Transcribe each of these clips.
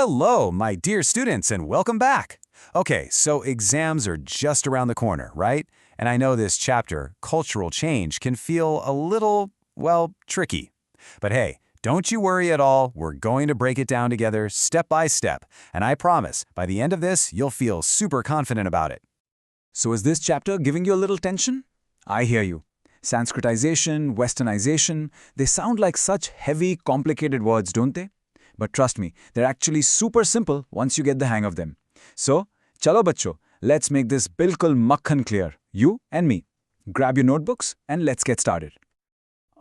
Hello, my dear students, and welcome back. Okay, so exams are just around the corner, right? And I know this chapter, Cultural Change, can feel a little, well, tricky. But hey, don't you worry at all. We're going to break it down together step by step. And I promise, by the end of this, you'll feel super confident about it. So is this chapter giving you a little tension? I hear you. Sanskritization, Westernization, they sound like such heavy, complicated words, don't they? But trust me, they're actually super simple once you get the hang of them. So, chalo bachcho, let's make this bilkul makhan clear, you and me. Grab your notebooks and let's get started.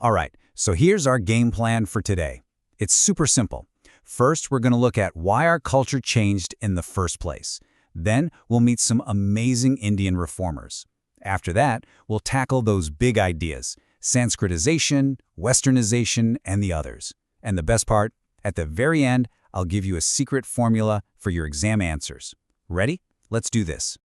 All right, so here's our game plan for today. It's super simple. First, we're going to look at why our culture changed in the first place. Then, we'll meet some amazing Indian reformers. After that, we'll tackle those big ideas, Sanskritization, Westernization, and the others. And the best part, at the very end, I'll give you a secret formula for your exam answers. Ready? Let's do this.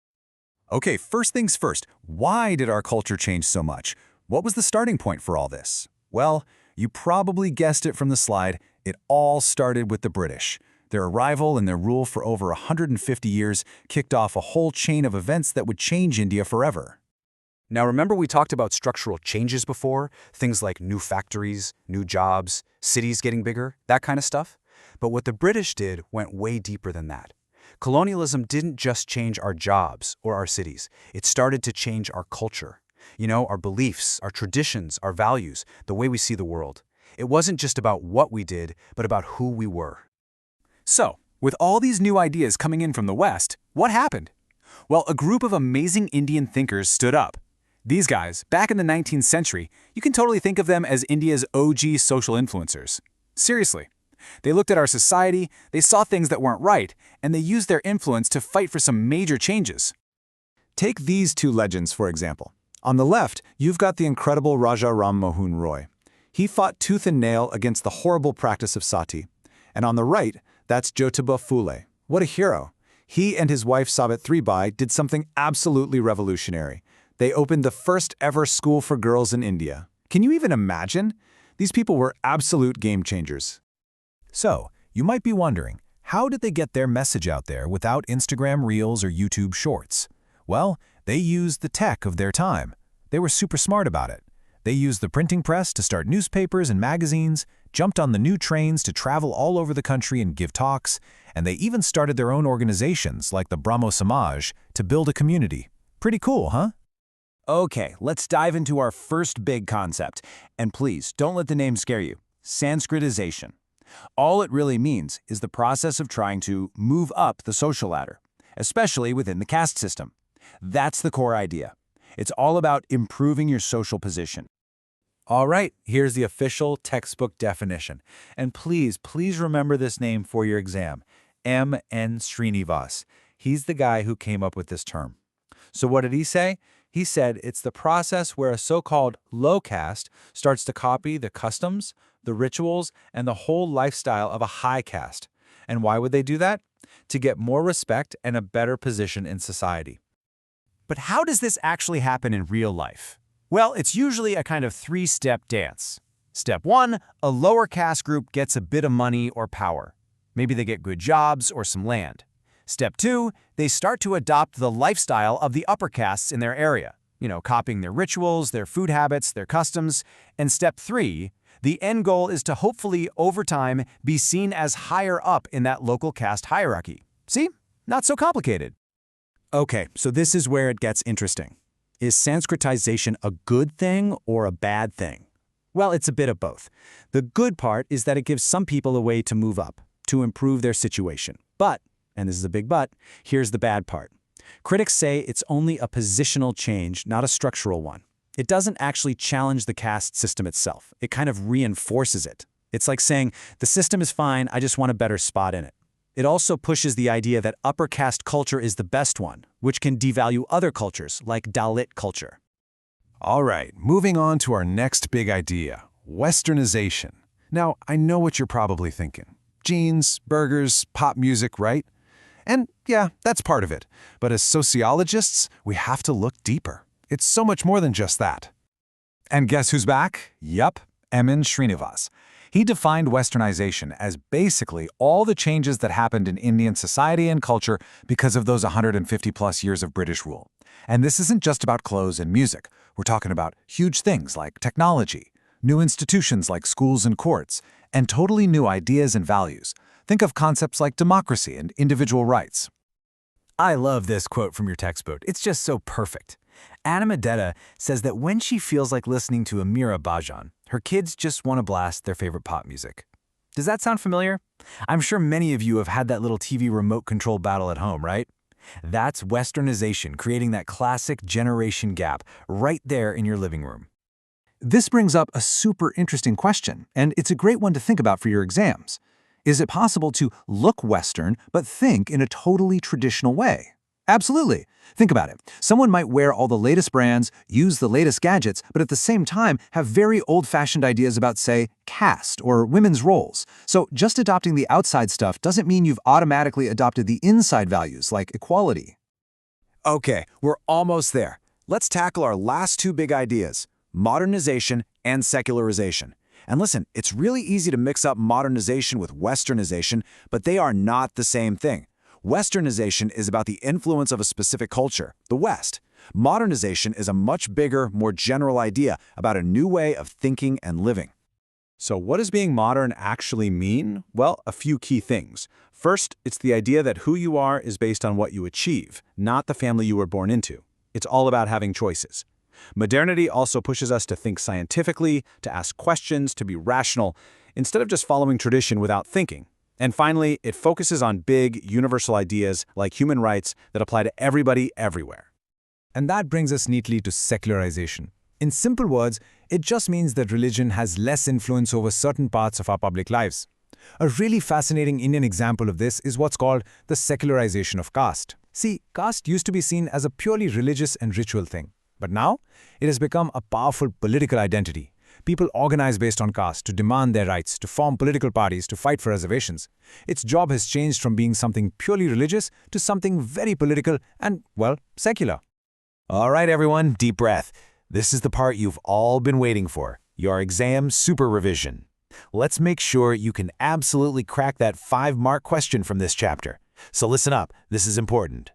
Okay, first things first, why did our culture change so much? What was the starting point for all this? Well, you probably guessed it from the slide. It all started with the British. Their arrival and their rule for over 150 years kicked off a whole chain of events that would change India forever. Now remember we talked about structural changes before? Things like new factories, new jobs, cities getting bigger, that kind of stuff? But what the British did went way deeper than that. Colonialism didn't just change our jobs or our cities. It started to change our culture. You know, our beliefs, our traditions, our values, the way we see the world. It wasn't just about what we did, but about who we were. So, with all these new ideas coming in from the West, what happened? Well, a group of amazing Indian thinkers stood up. These guys, back in the 19th century, you can totally think of them as India's OG social influencers. Seriously. They looked at our society, they saw things that weren't right, and they used their influence to fight for some major changes. Take these two legends, for example. On the left, you've got the incredible Raja Ram Mohan Roy. He fought tooth and nail against the horrible practice of Sati. And on the right, that's Jyotiba Phule. What a hero. He and his wife Savitribai did something absolutely revolutionary. They opened the first ever school for girls in India. Can you even imagine? These people were absolute game changers. So, you might be wondering, how did they get their message out there without Instagram Reels or YouTube Shorts? Well, they used the tech of their time. They were super smart about it. They used the printing press to start newspapers and magazines, jumped on the new trains to travel all over the country and give talks, and they even started their own organizations like the Brahmo Samaj to build a community. Pretty cool, huh? Okay, let's dive into our first big concept. And please, don't let the name scare you. Sanskritization. All it really means is the process of trying to move up the social ladder, especially within the caste system. That's the core idea. It's all about improving your social position. All right, here's the official textbook definition. And please remember this name for your exam. M.N. Srinivas. He's the guy who came up with this term. So what did he say? He said it's the process where a so-called low caste starts to copy the customs, the rituals, and the whole lifestyle of a high caste. And why would they do that? To get more respect and a better position in society. But how does this actually happen in real life? Well, it's usually a kind of three-step dance. Step 1, a lower caste group gets a bit of money or power. Maybe they get good jobs or some land. Step 2, they start to adopt the lifestyle of the upper castes in their area, copying their rituals, their food habits, their customs. And Step 3, the end goal is to hopefully, over time, be seen as higher up in that local caste hierarchy. See? Not so complicated. Okay, so this is where it gets interesting. Is Sanskritization a good thing or a bad thing? Well, it's a bit of both. The good part is that it gives some people a way to move up, to improve their situation. But, and this is a big but, here's the bad part. Critics say it's only a positional change, not a structural one. It doesn't actually challenge the caste system itself. It kind of reinforces it. It's like saying, the system is fine, I just want a better spot in it. It also pushes the idea that upper caste culture is the best one, which can devalue other cultures, like Dalit culture. All right, moving on to our next big idea, Westernization. Now, I know what you're probably thinking. Jeans, burgers, pop music, right? And yeah, that's part of it. But as sociologists, we have to look deeper. It's so much more than just that. And guess who's back? Yup, M.N. Srinivas. He defined Westernization as basically all the changes that happened in Indian society and culture because of those 150-plus years of British rule. And this isn't just about clothes and music. We're talking about huge things like technology, new institutions like schools and courts, and totally new ideas and values. Think of concepts like democracy and individual rights. I love this quote from your textbook. It's just so perfect. Anamedetta says that when she feels like listening to Amira Bhajan, her kids just want to blast their favorite pop music. Does that sound familiar? I'm sure many of you have had that little TV remote control battle at home, right? That's Westernization, creating that classic generation gap right there in your living room. This brings up a super interesting question, and it's a great one to think about for your exams. Is it possible to look Western but think in a totally traditional way? Absolutely. Think about it. Someone might wear all the latest brands, use the latest gadgets, but at the same time have very old-fashioned ideas about, say, caste or women's roles. So just adopting the outside stuff doesn't mean you've automatically adopted the inside values like equality. Okay, we're almost there. Let's tackle our last two big ideas, modernization and secularization. And listen, it's really easy to mix up modernization with Westernization, but they are not the same thing. Westernization is about the influence of a specific culture, the West. Modernization is a much bigger, more general idea about a new way of thinking and living. So what does being modern actually mean? Well, a few key things. First, it's the idea that who you are is based on what you achieve, not the family you were born into. It's all about having choices. Modernity also pushes us to think scientifically, to ask questions, to be rational, instead of just following tradition without thinking. And finally, it focuses on big, universal ideas like human rights that apply to everybody everywhere. And that brings us neatly to secularization. In simple words, it just means that religion has less influence over certain parts of our public lives. A really fascinating Indian example of this is what's called the secularization of caste. See, caste used to be seen as a purely religious and ritual thing. But now, it has become a powerful political identity. People organize based on caste to demand their rights, to form political parties, to fight for reservations. Its job has changed from being something purely religious to something very political and, well, secular. All right, everyone, deep breath. This is the part you've all been waiting for, your exam super revision. Let's make sure you can absolutely crack that 5-mark question from this chapter. So listen up, this is important.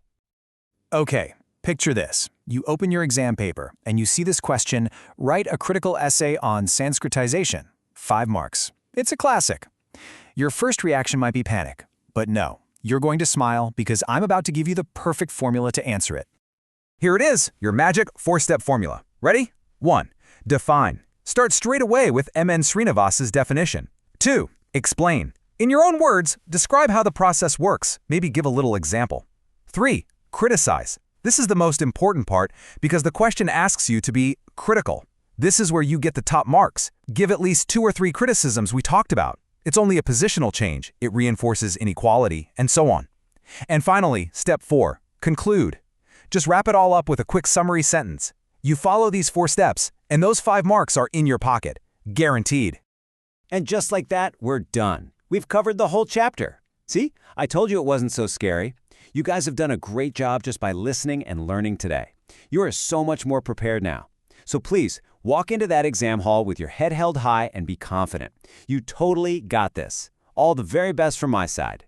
Okay. Picture this. You open your exam paper and you see this question, write a critical essay on Sanskritisation. 5 marks. It's a classic. Your first reaction might be panic, but no, you're going to smile because I'm about to give you the perfect formula to answer it. Here it is, your magic 4-step formula. Ready? 1. Define. Start straight away with M.N. Srinivas's definition. 2. Explain. In your own words, describe how the process works. Maybe give a little example. 3. Criticize. This is the most important part because the question asks you to be critical. This is where you get the top marks. Give at least 2 or 3 criticisms we talked about. It's only a positional change. It reinforces inequality, and so on. And finally, step 4, conclude. Just wrap it all up with a quick summary sentence. You follow these 4 steps, and those 5 marks are in your pocket. Guaranteed. And just like that, we're done. We've covered the whole chapter. See, I told you it wasn't so scary. You guys have done a great job just by listening and learning today. You are so much more prepared now. So please, walk into that exam hall with your head held high and be confident. You totally got this. All the very best from my side.